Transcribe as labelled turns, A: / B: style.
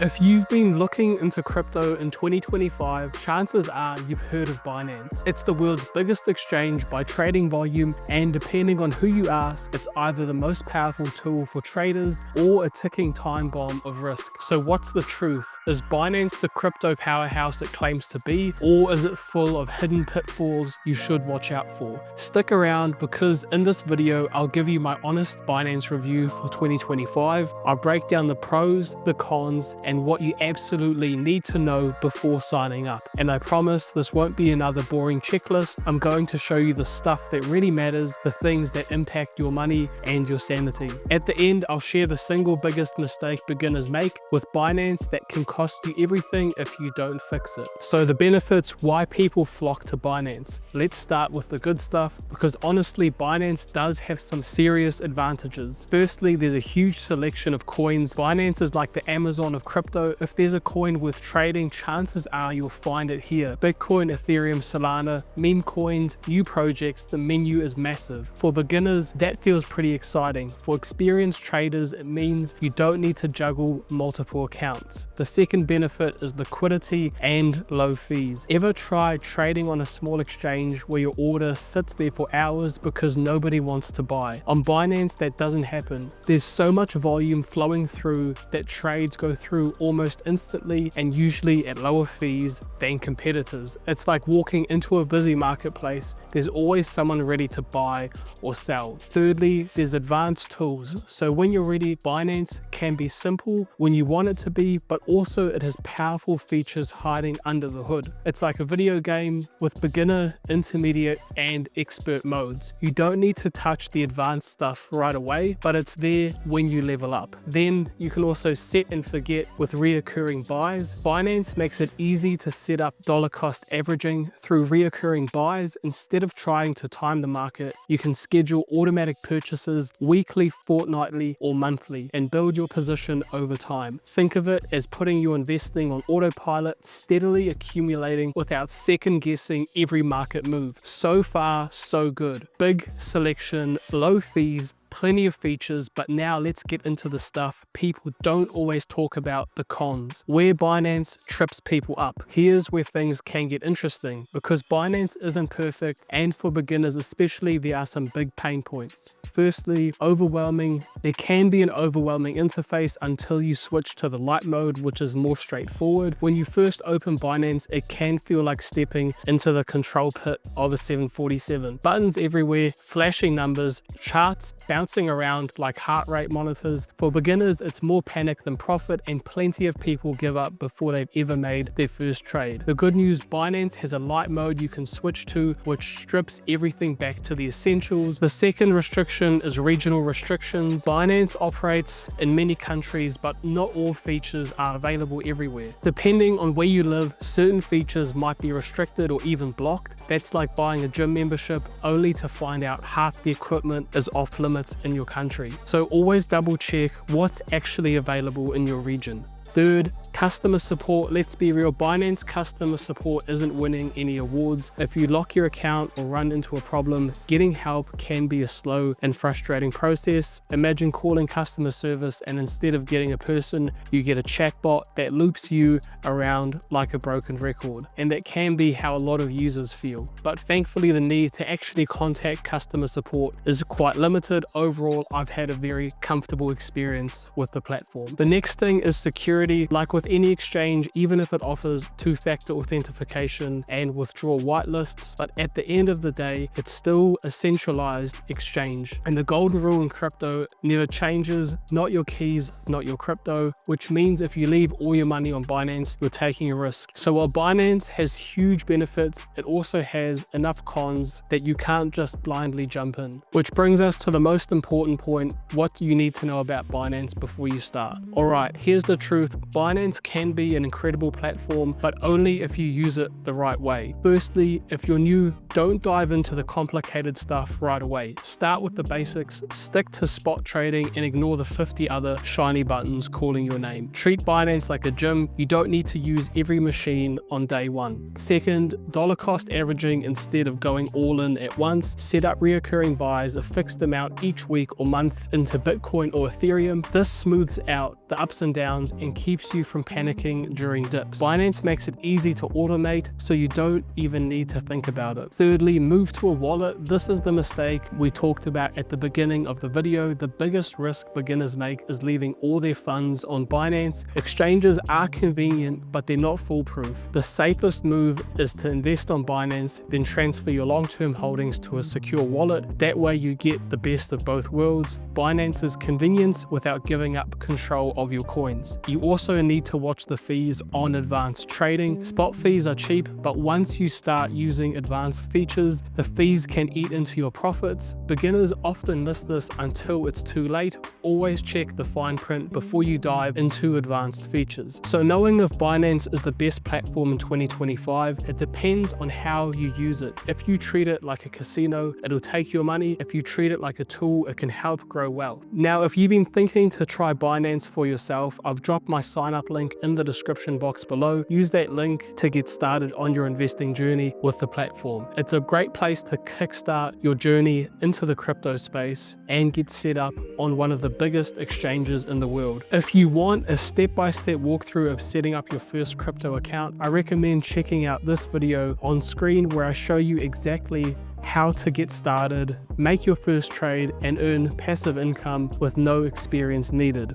A: If you've been looking into crypto in 2025, chances are you've heard of Binance. It's the world's biggest exchange by trading volume, and depending on who you ask, it's either the most powerful tool for traders or a ticking time bomb of risk. So what's the truth? Is Binance the crypto powerhouse it claims to be, or is it full of hidden pitfalls you should watch out for? Stick around, because in this video, I'll give you my honest Binance review for 2025. I'll break down the pros, the cons, and what you absolutely need to know before signing up. And I promise this won't be another boring checklist. I'm going to show you the stuff that really matters, the things that impact your money and your sanity. At the end, I'll share the single biggest mistake beginners make with Binance that can cost you everything if you don't fix it. So the benefits, why people flock to Binance. Let's start with the good stuff, because honestly, Binance does have some serious advantages. Firstly, there's a huge selection of coins. Binance is like the Amazon of crypto. If there's a coin worth trading, chances are you'll find it here. Bitcoin, Ethereum, Solana, meme coins, new projects, the menu is massive. For beginners, that feels pretty exciting. For experienced traders, it means you don't need to juggle multiple accounts. The second benefit is liquidity and low fees. Ever tried trading on a small exchange where your order sits there for hours because nobody wants to buy? On Binance, that doesn't happen. There's so much volume flowing through that trades go through almost instantly, and usually at lower fees than competitors. It's like walking into a busy marketplace. There's always someone ready to buy or sell. Thirdly, there's advanced tools. So when you're ready, Binance can be simple when you want it to be, but also it has powerful features hiding under the hood. It's like a video game with beginner, intermediate, and expert modes. You don't need to touch the advanced stuff right away, but it's there when you level up. Then you can also set and forget with reoccurring buys. Binance makes it easy to set up dollar cost averaging through reoccurring buys. Instead of trying to time the market, you can schedule automatic purchases weekly, fortnightly, or monthly and build your position over time. Think of it as putting your investing on autopilot, steadily accumulating without second guessing every market move. So far, so good. Big selection, low fees, plenty of features, but now let's get into the stuff people don't always talk about, the cons. Where Binance trips people up. Here's where things can get interesting, because Binance isn't perfect, and for beginners especially, there are some big pain points. Firstly, overwhelming. There can be an overwhelming interface until you switch to the light mode, which is more straightforward. When you first open Binance, it can feel like stepping into the control pit of a 747. Buttons everywhere, flashing numbers, charts bouncing around like heart rate monitors. For beginners, it's more panic than profit, and plenty of people give up before they've ever made their first trade. The good news, Binance has a light mode you can switch to, which strips everything back to the essentials. The second restriction is regional restrictions. Binance operates in many countries, but not all features are available everywhere. Depending on where you live, certain features might be restricted or even blocked. That's like buying a gym membership only to find out half the equipment is off limits in your country. So always double check what's actually available in your region. Third, customer support. Let's be real, Binance customer support isn't winning any awards. If you lock your account or run into a problem, getting help can be a slow and frustrating process. Imagine calling customer service and instead of getting a person, you get a chatbot that loops you around like a broken record. And that can be how a lot of users feel. But thankfully, the need to actually contact customer support is quite limited. Overall, I've had a very comfortable experience with the platform. The next thing is security. Like with any exchange, even if it offers two-factor authentication and withdraw whitelists, but at the end of the day, it's still a centralized exchange. And the golden rule in crypto never changes: not your keys, not your crypto, which means if you leave all your money on Binance, you're taking a risk. So while Binance has huge benefits, it also has enough cons that you can't just blindly jump in. Which brings us to the most important point: what do you need to know about Binance before you start? Alright, here's the truth. Binance can be an incredible platform, but only if you use it the right way. Firstly, if you're new, don't dive into the complicated stuff right away. Start with the basics, stick to spot trading, and ignore the 50 other shiny buttons calling your name. Treat Binance like a gym. You don't need to use every machine on day one. Second, dollar cost averaging instead of going all in at once. Set up reoccurring buys, a fixed amount each week or month into Bitcoin or Ethereum. This smooths out the ups and downs and keeps you from panicking during dips. Binance makes it easy to automate, so you don't even need to think about it. Thirdly, move to a wallet. This is the mistake we talked about at the beginning of the video. The biggest risk beginners make is leaving all their funds on Binance. Exchanges are convenient, but they're not foolproof. The safest move is to invest on Binance, then transfer your long-term holdings to a secure wallet. That way you get the best of both worlds: Binance's convenience without giving up control of your coins. You also need to watch the fees on advanced trading. Spot fees are cheap, but once you start using advanced features, the fees can eat into your profits. Beginners often miss this until it's too late. Always check the fine print before you dive into advanced features. So knowing if Binance is the best platform in 2025, it depends on how you use it. If you treat it like a casino, it'll take your money. If you treat it like a tool, it can help grow wealth. Now, if you've been thinking to try Binance for yourself, I've dropped my sign up link in the description box below. Use that link to get started on your investing journey with the platform. It's a great place to kickstart your journey into the crypto space and get set up on one of the biggest exchanges in the world. If you want a step-by-step walkthrough of setting up your first crypto account, I recommend checking out this video on screen where I show you exactly how to get started, make your first trade, and earn passive income with no experience needed.